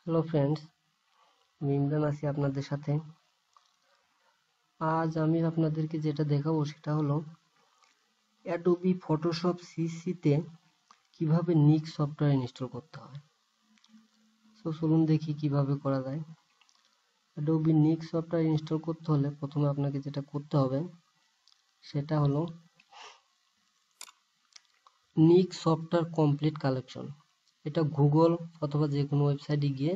Hello friends, আমি ইমরান আছি আপনাদের সাথে। আজ আমি আপনাদেরকে যেটা দেখাবো সেটা হলো অ্যাডোবি ফটোশপ সিসিতে কিভাবে নিক সফটওয়্যার ইনস্টল করতে হয়। সো চলুন দেখি কিভাবে করা যায়। অ্যাডোবি নিক সফটওয়্যার ইনস্টল করতে হলে প্রথমে আপনাকে যেটা করতে হবে সেটা হলো নিক সফটওয়্যার কমপ্লিট কালেকশন। এটা গুগল অথবা যে কোনো ওয়েবসাইটে গিয়ে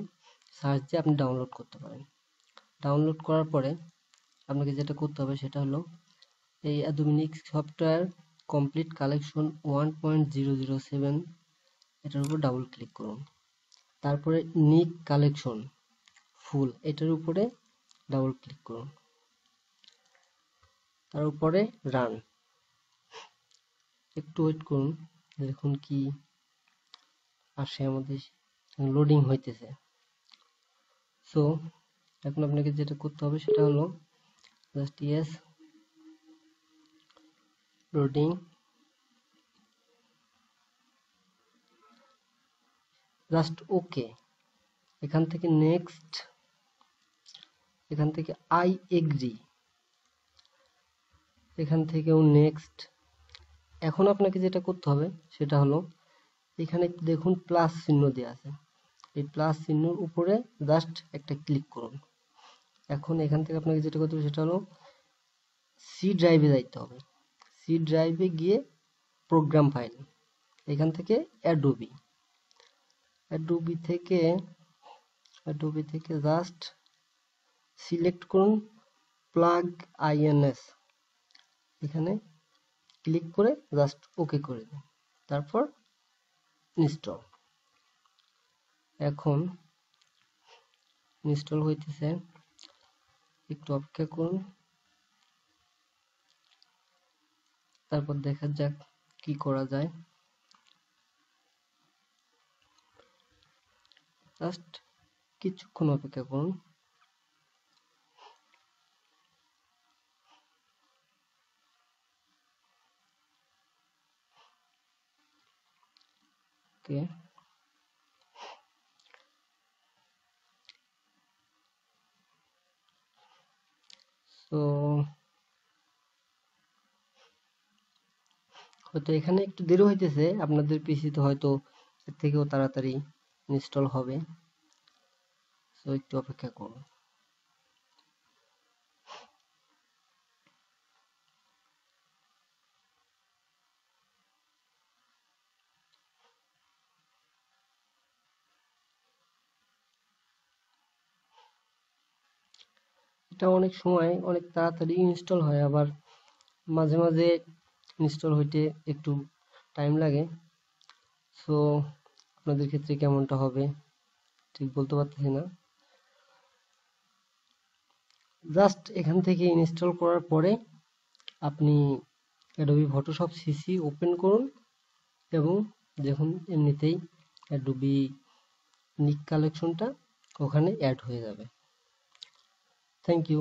সার্চ দিয়ে আপনি ডাউনলোড করতে পারেন। ডাউনলোড করার পরে আপনাকে যেটা করতে হবে সেটা হলো এই অ্যাডোবি নিক সফটওয়্যার কমপ্লিট কালেকশন 1.007 এটার উপর ডাবল ক্লিক করুন। তারপরে নিক কালেকশন ফুল এটার উপরে ডাবল ক্লিক করুন। তার উপরে রান। একটু ওয়েট করুন, দেখুন কি আসে আমাদের। লোডিং হইতেছে। সো এখন আপনাকে যেটা করতে হবে সেটা হলো just yes, loading, just okay. এখান থেকে নেক্সট, এখান থেকে আই এগ্রি, এখান থেকেও নেক্সট। এখন আপনাকে যেটা করতে হবে সেটা হলো এখানে দেখুন প্লাস চিহ্ন দেওয়া আছে, এই প্লাস চিহ্নর উপরে জাস্ট একটা ক্লিক করুন। এখন এখান থেকে আপনাকে যেটা করতে হবে সেটা হলো সি ড্রাইভে যাইতে হবে। সি ড্রাইভে গিয়ে প্রোগ্রাম ফাইল, এখান থেকে অ্যাডোবি থেকে জাস্ট সিলেক্ট করুন প্লাগ আইএনএস, এখানে ক্লিক করে জাস্ট ওকে করে দিন। তারপর ইনস্টল। এখন ইনস্টল হইতেছে, একটু অপেক্ষা করুন, তারপর দেখা যাক কি করা যায়। জাস্ট কিছুক্ষণ অপেক্ষা করুন। ওকে, তো হয়তো এখানে একটু দেরি হইতেছে, আপনাদের পিসিতে হয়তো এর থেকেও তাড়াতাড়ি ইনস্টল হবে। সো একটু অপেক্ষা করুন। এটা অনেক সময় অনেক তাড়াতাড়ি ইনস্টল হয়, আবার মাঝে মাঝে ইনস্টল হইতে একটু টাইম লাগে। সো আপনাদের ক্ষেত্রে কেমনটা হবে ঠিক বলতে পারতেছি না। জাস্ট এখান থেকে ইনস্টল করার পরে আপনি অ্যাডোবি ফটোশপ সিসি ওপেন করুন এবং দেখুন এমনিতেই অ্যাডোবি নিক কালেকশনটা ওখানে অ্যাড হয়ে যাবে। Thank you.